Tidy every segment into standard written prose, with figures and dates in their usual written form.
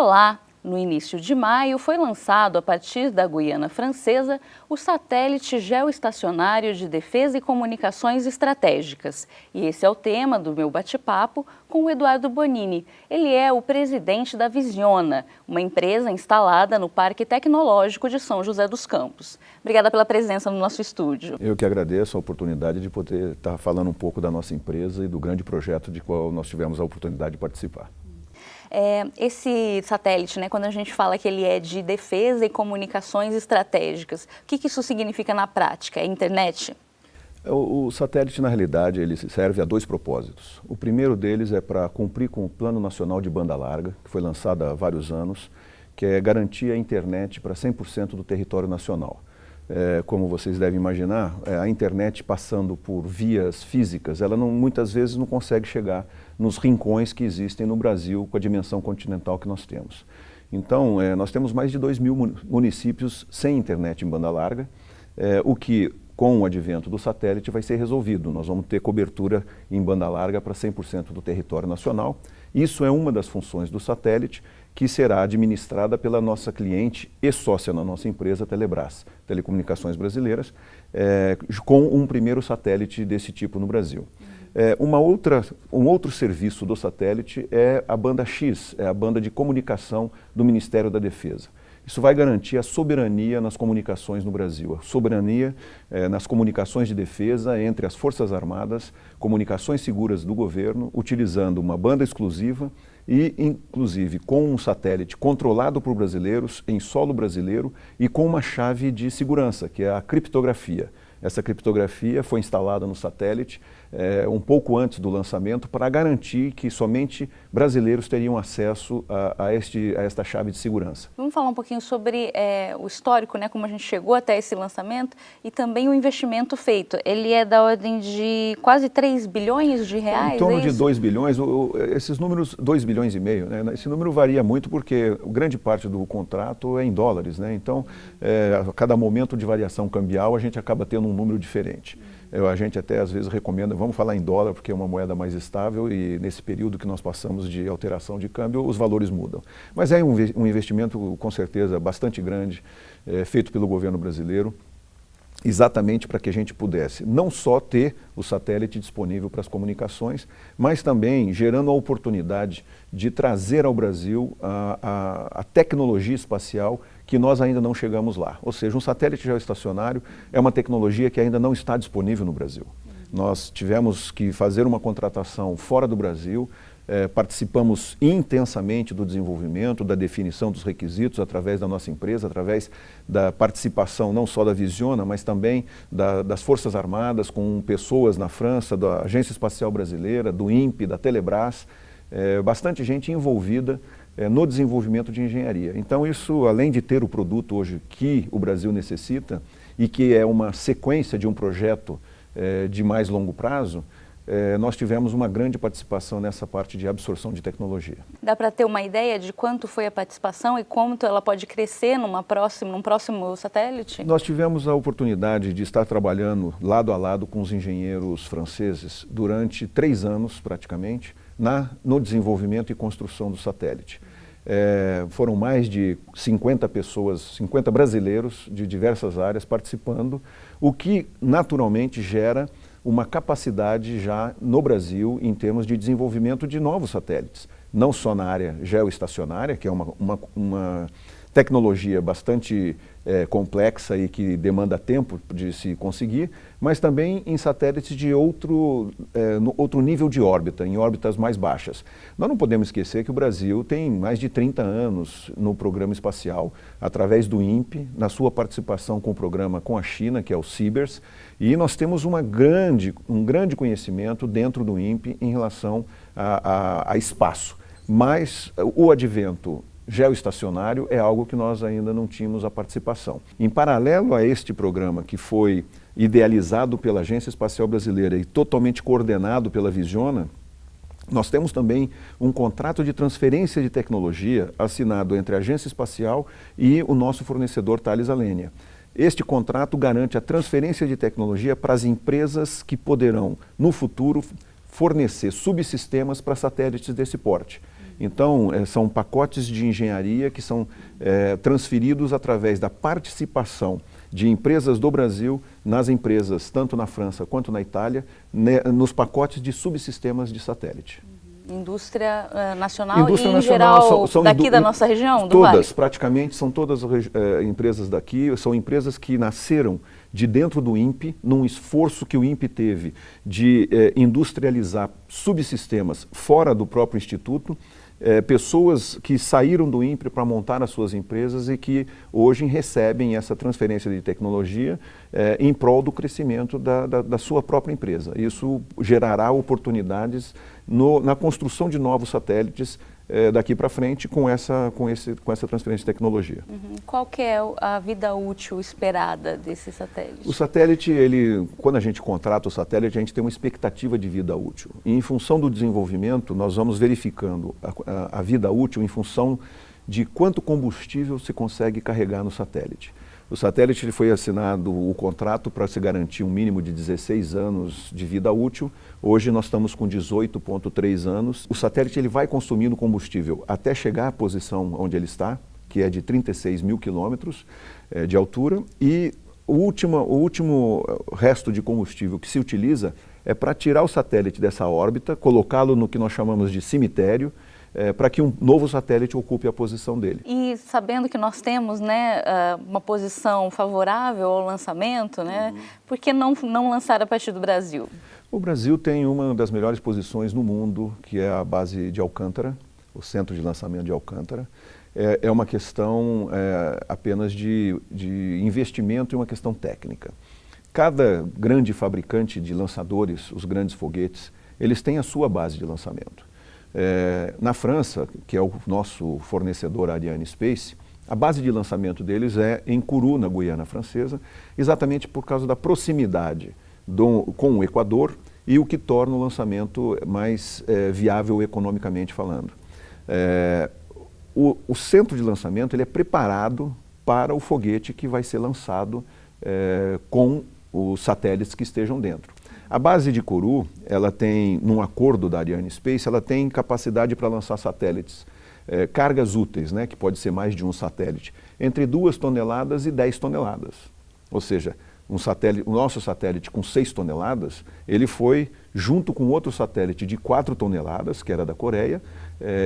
Olá! No início de maio, foi lançado, a partir da Guiana Francesa, o satélite geoestacionário de defesa e comunicações estratégicas. E esse é o tema do meu bate-papo com o Eduardo Bonini. Ele é o presidente da Visiona, uma empresa instalada no Parque Tecnológico de São José dos Campos. Obrigada pela presença no nosso estúdio. Eu que agradeço a oportunidade de poder estar falando um pouco da nossa empresa e do grande projeto de qual nós tivemos a oportunidade de participar. Esse satélite, quando a gente fala que ele é de defesa e comunicações estratégicas, o que isso significa na prática? É internet? O satélite, na realidade, ele serve a dois propósitos. O primeiro deles é para cumprir com o Plano Nacional de Banda Larga, que foi lançado há vários anos, que é garantir a internet para 100% do território nacional. Como vocês devem imaginar, a internet passando por vias físicas, ela muitas vezes não consegue chegar nos rincões que existem no Brasil com a dimensão continental que nós temos. Então, nós temos mais de 2.000 municípios sem internet em banda larga, o que, com o advento do satélite, vai ser resolvido. Nós vamos ter cobertura em banda larga para 100% do território nacional. Isso é uma das funções do satélite, que será administrada pela nossa cliente e sócia na nossa empresa, Telebrás, Telecomunicações Brasileiras, com um primeiro satélite desse tipo no Brasil. Um outro serviço do satélite é a banda X, é a banda de comunicação do Ministério da Defesa. Isso vai garantir a soberania nas comunicações no Brasil, a soberania nas comunicações de defesa entre as Forças Armadas, comunicações seguras do governo, utilizando uma banda exclusiva e, inclusive, com um satélite controlado por brasileiros, em solo brasileiro e com uma chave de segurança, que é a criptografia. Essa criptografia foi instalada no satélite um pouco antes do lançamento para garantir que somente brasileiros teriam acesso a esta chave de segurança. Vamos falar um pouquinho sobre o histórico, como a gente chegou até esse lançamento e também o investimento feito. Ele é da ordem de quase 3 bilhões de reais? Em torno de 2 bilhões, esses números, 2 bilhões e meio, esse número varia muito porque grande parte do contrato é em dólares, então a cada momento de variação cambial a gente acaba tendo um número diferente. A gente até às vezes recomenda, vamos falar em dólar porque é uma moeda mais estável e nesse período que nós passamos de alteração de câmbio, os valores mudam. Mas é um investimento com certeza bastante grande, feito pelo governo brasileiro, exatamente para que a gente pudesse não só ter o satélite disponível para as comunicações, mas também gerando a oportunidade de trazer ao Brasil a tecnologia espacial que nós ainda não chegamos lá. Ou seja, um satélite geoestacionário é uma tecnologia que ainda não está disponível no Brasil. Nós tivemos que fazer uma contratação fora do Brasil, participamos intensamente do desenvolvimento, da definição dos requisitos através da nossa empresa, através da participação não só da Visiona, mas também das Forças Armadas, com pessoas na França, da Agência Espacial Brasileira, do INPE, da Telebrás, bastante gente envolvida no desenvolvimento de engenharia. Então isso, além de ter o produto hoje que o Brasil necessita e que é uma sequência de um projeto de mais longo prazo, nós tivemos uma grande participação nessa parte de absorção de tecnologia. Dá para ter uma ideia de quanto foi a participação e quanto ela pode crescer num próximo satélite? Nós tivemos a oportunidade de estar trabalhando lado a lado com os engenheiros franceses durante 3 anos, praticamente, no desenvolvimento e construção do satélite. Foram mais de 50 pessoas, 50 brasileiros de diversas áreas participando, o que naturalmente gera uma capacidade já no Brasil em termos de desenvolvimento de novos satélites, não só na área geoestacionária, que é uma tecnologia bastante complexa e que demanda tempo de se conseguir, mas também em satélites de outro nível de órbita, em órbitas mais baixas. Nós não podemos esquecer que o Brasil tem mais de 30 anos no programa espacial, através do INPE, na sua participação com o programa com a China, que é o CIBERS, e nós temos um grande conhecimento dentro do INPE em relação a espaço. Mas o advento geoestacionário é algo que nós ainda não tínhamos a participação. Em paralelo a este programa, que foi idealizado pela Agência Espacial Brasileira e totalmente coordenado pela Visiona, nós temos também um contrato de transferência de tecnologia assinado entre a Agência Espacial e o nosso fornecedor Thales Alenia. Este contrato garante a transferência de tecnologia para as empresas que poderão, no futuro, fornecer subsistemas para satélites desse porte. Então, são pacotes de engenharia que são transferidos através da participação de empresas do Brasil nas empresas, tanto na França quanto na Itália, nos pacotes de subsistemas de satélite. Indústria nacional Indústria e, nacional, em geral, daqui da nossa região, do todas, Vale? praticamente, são todas empresas daqui, são empresas que nasceram de dentro do INPE, num esforço que o INPE teve de industrializar subsistemas fora do próprio Instituto, pessoas que saíram do INPE para montar as suas empresas e que hoje recebem essa transferência de tecnologia em prol do crescimento da sua própria empresa. Isso gerará oportunidades na construção de novos satélites daqui para frente com essa transferência de tecnologia. Qual que é a vida útil esperada desse satélite? O satélite, quando a gente contrata o satélite, a gente tem uma expectativa de vida útil. E em função do desenvolvimento, nós vamos verificando a vida útil em função de quanto combustível se consegue carregar no satélite. O satélite foi assinado o contrato para se garantir um mínimo de 16 anos de vida útil. Hoje nós estamos com 18,3 anos. O satélite vai consumindo combustível até chegar à posição onde ele está, que é de 36 mil quilômetros de altura. E o último resto de combustível que se utiliza é para tirar o satélite dessa órbita, colocá-lo no que nós chamamos de cemitério, para que um novo satélite ocupe a posição dele. E sabendo que nós temos, né, uma posição favorável ao lançamento, né, por que não lançar a partir do Brasil? O Brasil tem uma das melhores posições no mundo, que é a base de Alcântara, o centro de lançamento de Alcântara. É uma questão apenas de investimento e uma questão técnica. Cada grande fabricante de lançadores, os grandes foguetes, eles têm a sua base de lançamento. Na França, que é o nosso fornecedor Ariane Space, a base de lançamento deles é em Kourou, na Guiana Francesa, exatamente por causa da proximidade com o Equador e o que torna o lançamento mais viável economicamente falando. O centro de lançamento ele é preparado para o foguete que vai ser lançado com os satélites que estejam dentro. A base de Kourou, ela tem, num acordo da Ariane Space, ela tem capacidade para lançar satélites, cargas úteis, né, que pode ser mais de um satélite, entre 2 toneladas e 10 toneladas. Ou seja, o nosso satélite com 6 toneladas, ele foi junto com outro satélite de 4 toneladas, que era da Coreia,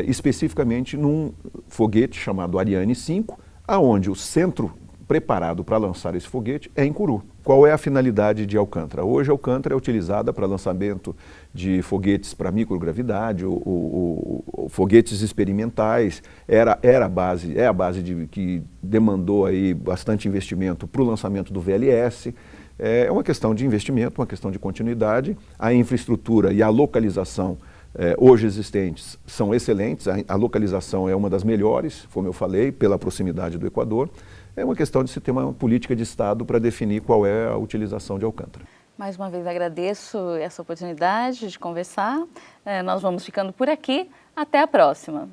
especificamente num foguete chamado Ariane 5, aonde o centro preparado para lançar esse foguete é em Kourou. Qual é a finalidade de Alcântara? Hoje a Alcântara é utilizada para lançamento de foguetes para microgravidade, ou foguetes experimentais. É a base que demandou aí bastante investimento para o lançamento do VLS. É uma questão de investimento, uma questão de continuidade. A infraestrutura e a localização hoje existentes são excelentes. A localização é uma das melhores, como eu falei, pela proximidade do Equador. É uma questão de se ter uma política de Estado para definir qual é a utilização de Alcântara. Mais uma vez agradeço essa oportunidade de conversar. Nós vamos ficando por aqui. Até a próxima.